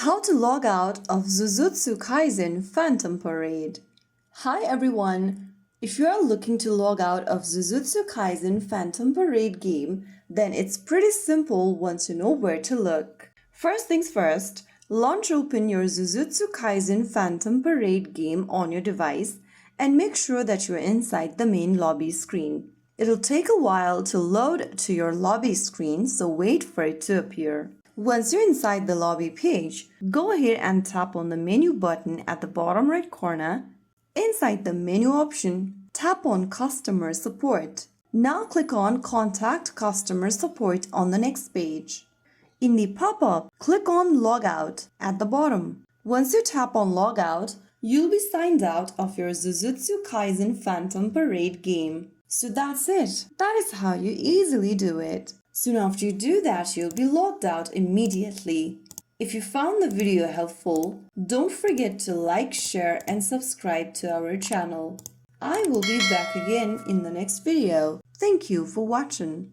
How to log out of Jujutsu Kaisen Phantom Parade. Hi everyone! If you are looking to log out of Jujutsu Kaisen Phantom Parade game, then it's pretty simple once you know where to look. First things first, launch open your Jujutsu Kaisen Phantom Parade game on your device and make sure that you're inside the main lobby screen. It'll take a while to load to your lobby screen, so wait for it to appear. Once you're inside the lobby page, go ahead and tap on the menu button at the bottom right corner. Inside the menu option, tap on Customer Support. Now click on Contact Customer Support on the next page. In the pop-up, click on Logout at the bottom. Once you tap on Logout, you'll be signed out of your Jujutsu Kaisen Phantom Parade game. So that's it. That is how you easily do it. Soon after you do that, you'll be logged out immediately. If you found the video helpful, don't forget to like, share and subscribe to our channel. I will be back again in the next video. Thank you for watching.